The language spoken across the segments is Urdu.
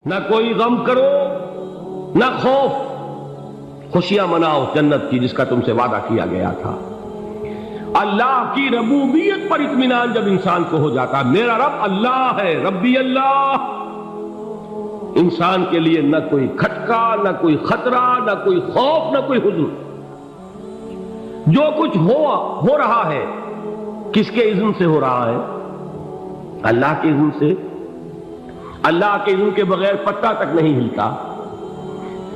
نہ کوئی غم کرو نہ خوف، خوشیاں مناؤ جنت کی جس کا تم سے وعدہ کیا گیا تھا۔ اللہ کی ربوبیت پر اطمینان جب انسان کو ہو جاتا، میرا رب اللہ ہے، ربی اللہ، انسان کے لیے نہ کوئی کھٹکا، نہ کوئی خطرہ، نہ کوئی خوف، نہ کوئی حزن۔ جو کچھ ہو رہا ہے کس کے اذن سے ہو رہا ہے؟ اللہ کے اذن سے۔ اللہ کے اذن کے بغیر پتا تک نہیں ہلتا۔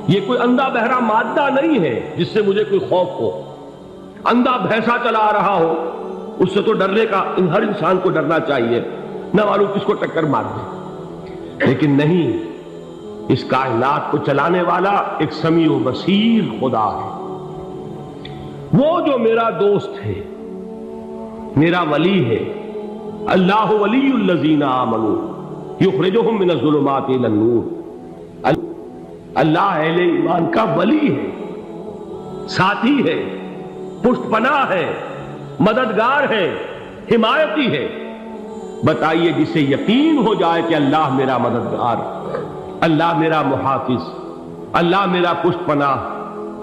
یہ کوئی اندھا بہرا مادہ نہیں ہے جس سے مجھے کوئی خوف ہو۔ اندھا بھینسا چلا آ رہا ہو اس سے تو ڈرنے کا ہر انسان کو ڈرنا چاہیے، نہ معلوم کس کو ٹکر مار دے۔ لیکن نہیں، اس کائنات کو چلانے والا ایک سمیع و بصیر خدا ہے، وہ جو میرا دوست ہے، میرا ولی ہے۔ اللہ ولی الذین آمنوا یخرجہم من الظلمات الی النور۔ اللہ اہل ایمان کا ولی ہے، ساتھی ہے، پشت پناہ ہے، مددگار ہے، حمایتی ہے۔ بتائیے جسے یقین ہو جائے کہ اللہ میرا مددگار، اللہ میرا محافظ، اللہ میرا پشت پناہ،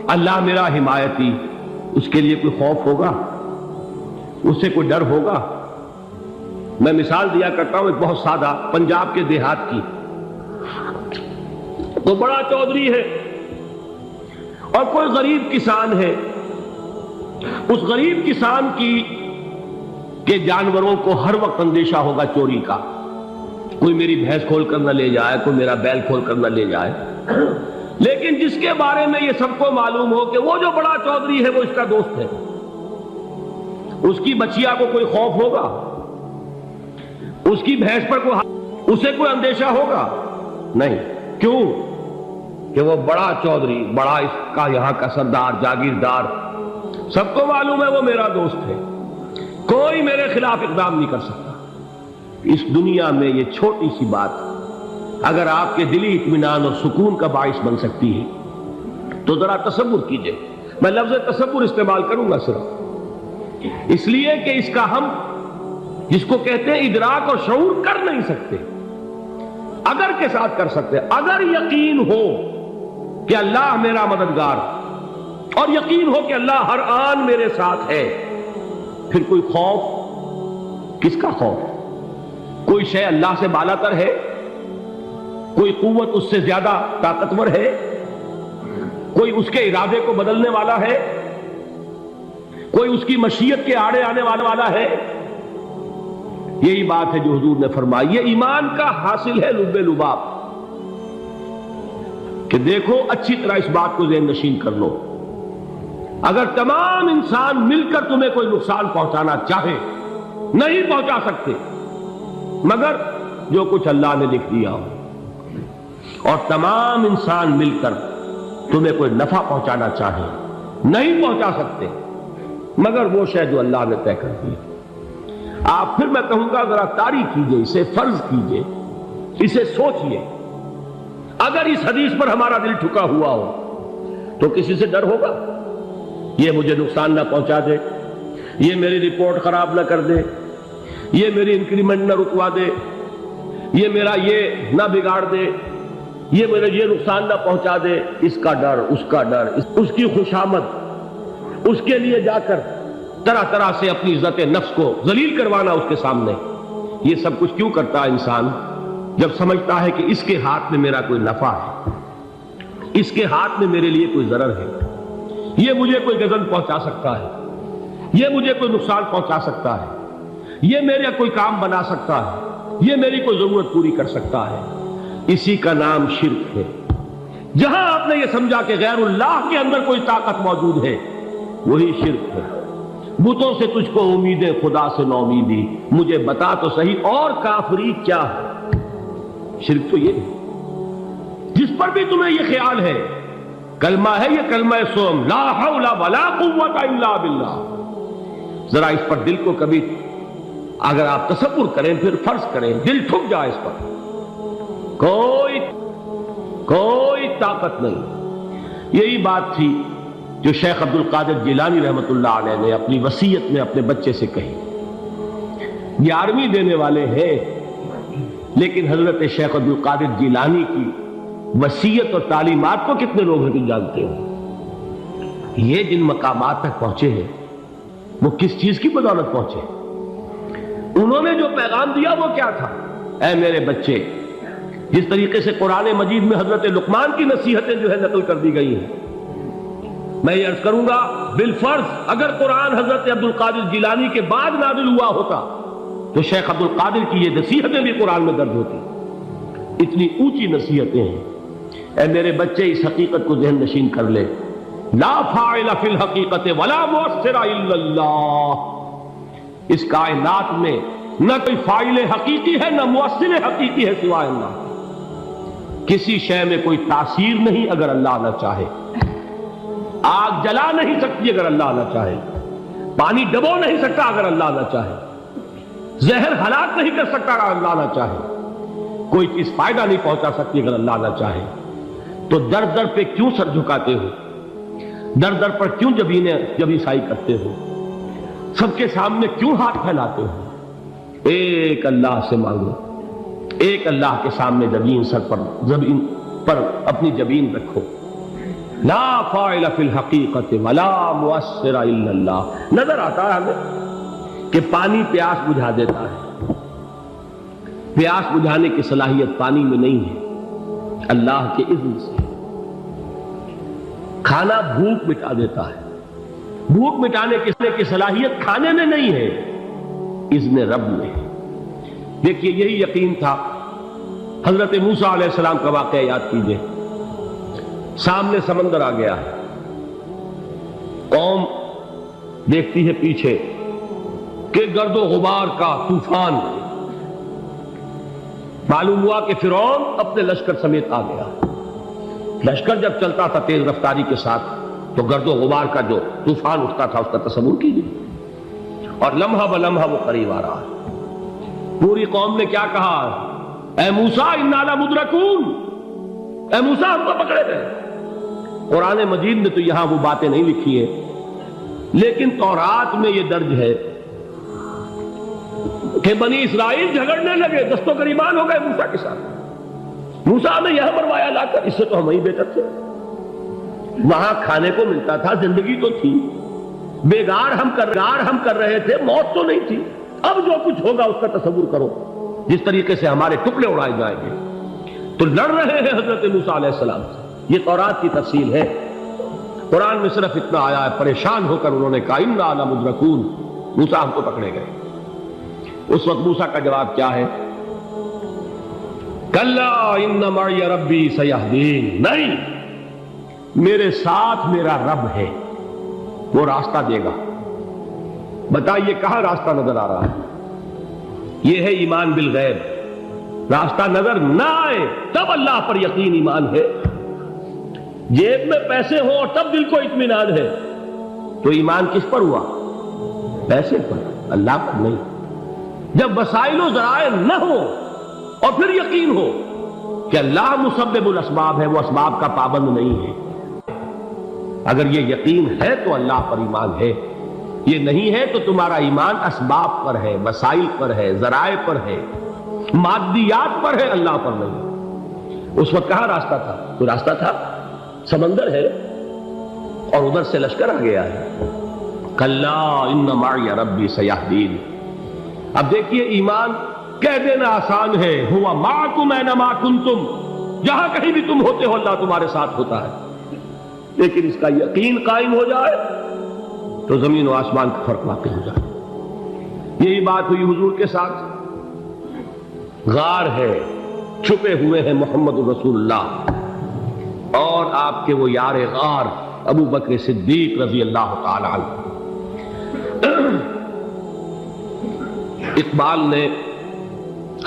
اللہ میرا حمایتی، اس کے لیے کوئی خوف ہوگا؟ اس سے کوئی ڈر ہوگا؟ میں مثال دیا کرتا ہوں ایک بہت سادہ، پنجاب کے دیہات کی۔ تو بڑا چودھری ہے اور کوئی غریب کسان ہے۔ اس غریب کسان کے جانوروں کو ہر وقت اندیشہ ہوگا چوری کا، کوئی میری بھینس کھول کر نہ لے جائے، کوئی میرا بیل کھول کر نہ لے جائے۔ لیکن جس کے بارے میں یہ سب کو معلوم ہو کہ وہ جو بڑا چودھری ہے وہ اس کا دوست ہے، اس کی بچیا کو کوئی خوف ہوگا؟ اس کی بھینس پر اسے کوئی اندیشہ ہوگا؟ نہیں۔ کیوں؟ کہ وہ بڑا چودھری، بڑا اس کا یہاں کا سردار، جاگیردار، سب کو معلوم ہے وہ میرا دوست ہے، کوئی میرے خلاف اقدام نہیں کر سکتا۔ اس دنیا میں یہ چھوٹی سی بات اگر آپ کے دلی اطمینان اور سکون کا باعث بن سکتی ہے تو ذرا تصور کیجئے۔ میں لفظ تصور استعمال کروں گا صرف اس لیے کہ اس کا ہم جس کو کہتے ہیں ادراک اور شعور کر نہیں سکتے، اگر کے ساتھ کر سکتے۔ اگر یقین ہو کہ اللہ میرا مددگار اور یقین ہو کہ اللہ ہر آن میرے ساتھ ہے، پھر کوئی خوف؟ کس کا خوف؟ کوئی شے اللہ سے بالا تر ہے؟ کوئی قوت اس سے زیادہ طاقتور ہے؟ کوئی اس کے ارادے کو بدلنے والا ہے؟ کوئی اس کی مشیت کے آڑے آنے والا ہے؟ یہی بات ہے جو حضور نے فرمائی، یہ ایمان کا حاصل ہے لب لباب، کہ دیکھو اچھی طرح اس بات کو ذہن نشین کر لو، اگر تمام انسان مل کر تمہیں کوئی نقصان پہنچانا چاہے نہیں پہنچا سکتے، مگر جو کچھ اللہ نے لکھ دیا ہو، اور تمام انسان مل کر تمہیں کوئی نفع پہنچانا چاہے نہیں پہنچا سکتے، مگر وہ شے جو اللہ نے طے کر دی۔ آپ پھر میں کہوں گا ذرا طاری کیجئے، اسے فرض کیجئے، اسے سوچئے۔ اگر اس حدیث پر ہمارا دل ٹھکا ہوا ہو تو کسی سے ڈر ہوگا؟ یہ مجھے نقصان نہ پہنچا دے، یہ میری رپورٹ خراب نہ کر دے، یہ میری انکریمنٹ نہ رکوا دے، یہ میرا یہ نہ بگاڑ دے، یہ میرے یہ نقصان نہ پہنچا دے، اس کا ڈر، اس کا ڈر، اس کی خوشامد، اس کے لیے جا کر طرح طرح سے اپنی عزت نفس کو ذلیل کروانا اس کے سامنے۔ یہ سب کچھ کیوں کرتا ہے انسان؟ جب سمجھتا ہے کہ اس کے ہاتھ میں میرا کوئی نفع ہے، اس کے ہاتھ میں میرے لیے کوئی ضرر ہے، یہ مجھے کوئی غضب پہنچا سکتا ہے، یہ مجھے کوئی نقصان پہنچا سکتا ہے، یہ میرا کوئی کام بنا سکتا ہے، یہ میری کوئی ضرورت پوری کر سکتا ہے، اسی کا نام شرک ہے۔ جہاں آپ نے یہ سمجھا کہ غیر اللہ کے اندر کوئی طاقت موجود ہے، وہی شرک ہے۔ بتوں سے تجھ کو امیدیں، خدا سے نو امیدی، مجھے بتا تو صحیح اور کافری کیا ہے؟ شرک تو یہ ہے۔ جس پر بھی تمہیں یہ خیال ہے، کلمہ ہے یہ کلمہ سوم، لا حول ولا قوت الا باللہ، ذرا اس پر دل کو کبھی اگر آپ تصور کریں، پھر فرض کریں، دل ٹھک جائے اس پر، کوئی طاقت نہیں۔ یہی بات تھی جو شیخ عبد القادر جیلانی رحمۃ اللہ علیہ نے اپنی وصیت میں اپنے بچے سے کہی۔ 11ویں دینے والے ہیں لیکن حضرت شیخ عبد القادر جیلانی کی وصیت اور تعلیمات کو کتنے لوگ ہیں تم جانتے ہو؟ یہ جن مقامات تک پہنچے ہیں وہ کس چیز کی بدولت پہنچے؟ انہوں نے جو پیغام دیا وہ کیا تھا؟ اے میرے بچے، جس طریقے سے قرآن مجید میں حضرت لقمان کی نصیحتیں جو ہے نقل کر دی گئی ہیں، میں یہ عرض کروں گا بالفرض اگر قرآن حضرت عبد القادر جیلانی کے بعد نازل ہوا ہوتا تو شیخ عبد القادر کی یہ نصیحتیں بھی قرآن میں درج ہوتی۔ اتنی اونچی نصیحتیں ہیں۔ اے میرے بچے، اس حقیقت کو ذہن نشین کر لے، لا فاعل فی الحقیقت ولا مؤثر الا اللہ۔ اس کائنات میں نہ کوئی فاعل حقیقی ہے نہ مؤثر حقیقی ہے سوائے اللہ۔ کسی شے میں کوئی تاثیر نہیں اگر اللہ نہ چاہے۔ آگ جلا نہیں سکتی اگر اللہ نہ چاہے، پانی ڈبو نہیں سکتا اگر اللہ نہ چاہے، زہر ہلاک نہیں کر سکتا اگر اللہ نہ چاہے، کوئی چیز فائدہ نہیں پہنچا سکتی اگر اللہ نہ چاہے۔ تو در در پہ کیوں سر جھکاتے ہو؟ در در پر کیوں جبیں سائی کرتے ہو؟ سب کے سامنے کیوں ہاتھ پھیلاتے ہو؟ ایک اللہ سے مانگو، ایک اللہ کے سامنے زمین پر اپنی جبین رکھو۔ لا فاعل فی الحقیقت ولا مؤثر الا اللہ۔ نظر آتا ہے ہمیں کہ پانی پیاس بجھا دیتا ہے، پیاس بجھانے کی صلاحیت پانی میں نہیں ہے، اللہ کے اذن سے۔ کھانا بھوک مٹا دیتا ہے، بھوک مٹانے کی صلاحیت کھانے میں نہیں ہے، اذن رب میں ہے۔ دیکھیے یہی یقین تھا حضرت موسیٰ علیہ السلام کا واقعہ یاد کیجئے۔ سامنے سمندر آ گیا ہے، قوم دیکھتی ہے پیچھے کہ گرد و غبار کا طوفان ہے۔ معلوم ہوا کہ فرعون اپنے لشکر سمیت آ گیا۔ لشکر جب چلتا تھا تیز رفتاری کے ساتھ تو گرد و غبار کا جو طوفان اٹھتا تھا اس کا تصور کیجیے، اور لمحہ بلمحہ وہ قریب آ رہا ہے۔ پوری قوم نے کیا کہا؟ اے موسیٰ انا لمدرکون، اے موسیٰ ہم کو پکڑے گئے۔ قرآن مجید نے تو یہاں وہ باتیں نہیں لکھی ہیں، لیکن تورات میں یہ درج ہے کہ بنی اسرائیل جھگڑنے لگے، دست و گریبان ہو گئے موسیٰ کے ساتھ۔ موسیٰ نے یہاں مروایا لا کر، اس سے تو ہم ہی بہتر تھے، وہاں کھانے کو ملتا تھا، زندگی تو تھی، بیگار ہم کر رہے تھے، موت تو نہیں تھی۔ اب جو کچھ ہوگا اس کا تصور کرو، جس طریقے سے ہمارے ٹکڑے اڑائے جائیں گے۔ تو لڑ رہے ہیں حضرت موسیٰ علیہ السلام سے۔ یہ تورات کی تفصیل ہے، قرآن میں صرف اتنا آیا ہے، پریشان ہو کر انہوں نے کہا انا لمدرکون، موسیٰ ہم کو پکڑے گئے۔ اس وقت موسیٰ کا جواب کیا ہے؟ کلا ان معی ربی سیہدین، نہیں، میرے ساتھ میرا رب ہے، وہ راستہ دے گا۔ بتائیے کہاں راستہ نظر آ رہا ہے؟ یہ ہے ایمان بالغیب۔ راستہ نظر نہ آئے تب اللہ پر یقین ایمان ہے۔ جیب میں پیسے ہوں اور تب دل کو اطمینان ہے تو ایمان کس پر ہوا؟ پیسے پر، اللہ پر نہیں۔ جب وسائل و ذرائع نہ ہو اور پھر یقین ہو کہ اللہ مسبب الاسباب ہے، وہ اسباب کا پابند نہیں ہے، اگر یہ یقین ہے تو اللہ پر ایمان ہے، یہ نہیں ہے تو تمہارا ایمان اسباب پر ہے، وسائل پر ہے، ذرائع پر ہے، مادیات پر ہے، اللہ پر نہیں۔ اس وقت کہاں راستہ تھا؟ تو راستہ تھا، سمندر ہے اور ادھر سے لشکر آ گیا ہے۔ کلا ان معی ربی سیہدین۔ اب دیکھیے ایمان کہہ دینا آسان ہے، ہوا معکم اینما کنتم، جہاں کہیں بھی تم ہوتے ہو اللہ تمہارے ساتھ ہوتا ہے، لیکن اس کا یقین قائم ہو جائے تو زمین و آسمان کا فرق واقع ہو جائے۔ یہی بات ہوئی حضور کے ساتھ۔ غار ہے، چھپے ہوئے ہیں محمد رسول اللہ اور آپ کے وہ یار غار ابو بکر صدیق رضی اللہ تعالی عنہ۔ اقبال نے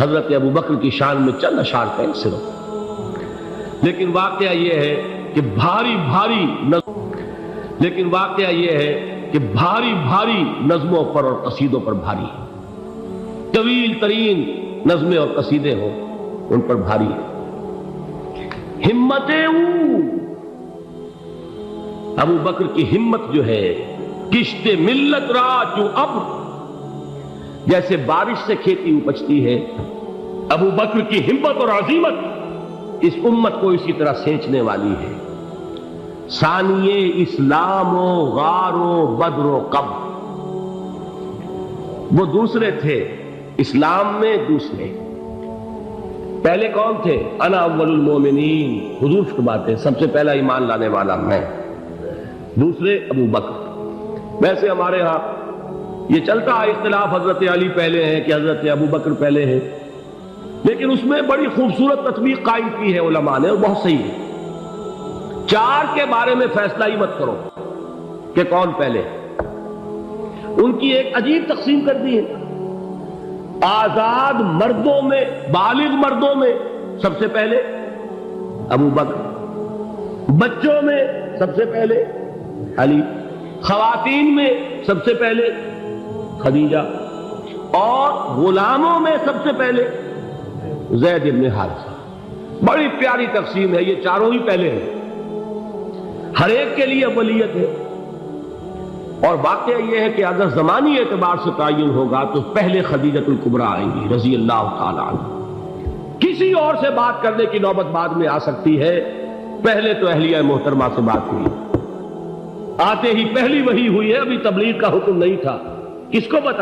حضرت ابو بکر کی شان میں چند اشعار کہیں صرف، لیکن واقعہ یہ ہے کہ بھاری بھاری نظموں پر اور قصیدوں پر بھاری ہے، طویل ترین نظمیں اور قصیدے ہوں ان پر بھاری ہے۔ ہمتیں ابو بکر کی ہمت جو ہے، کشت ملت را جو اب جیسے بارش سے کھیتی اپجتی ہے ابو بکر کی ہمت اور عزیمت اس امت کو اسی طرح سینچنے والی ہے۔ ثانیے اسلام و غار و بدر و قب، وہ دوسرے تھے اسلام میں، دوسرے پہلے کون تھے؟ انا اول المومنین، حضور فرماتے سب سے پہلا ایمان لانے والا میں، دوسرے ابو بکر۔ ویسے ہمارے ہاں یہ چلتا ہے اختلاف، حضرت علی پہلے ہیں کہ حضرت ابو بکر پہلے ہیں، لیکن اس میں بڑی خوبصورت تطبیق قائم کی ہے علماء نے، اور بہت صحیح ہے۔ چار کے بارے میں فیصلہ ہی مت کرو کہ کون پہلے، ان کی ایک عجیب تقسیم کر دی ہے۔ آزاد مردوں میں، بالغ مردوں میں سب سے پہلے ابو بکر، بچوں میں سب سے پہلے علی، خواتین میں سب سے پہلے خدیجہ، اور غلاموں میں سب سے پہلے زید بن حارثہ۔ بڑی پیاری تقسیم ہے، یہ چاروں ہی پہلے ہیں، ہر ایک کے لیے اولیت ہے۔ اور واقعہ یہ ہے کہ اگر زمانی اعتبار سے تعین ہوگا تو پہلے خدیجۃ الکبریٰ آئیں گی رضی اللہ تعالی عنہ۔ کسی اور سے بات کرنے کی نوبت بعد میں آ سکتی ہے، پہلے تو اہلیہ محترمہ سے بات ہوئی، آتے ہی پہلی وحی ہوئی ہے، ابھی تبلیغ کا حکم نہیں تھا، کس کو بتا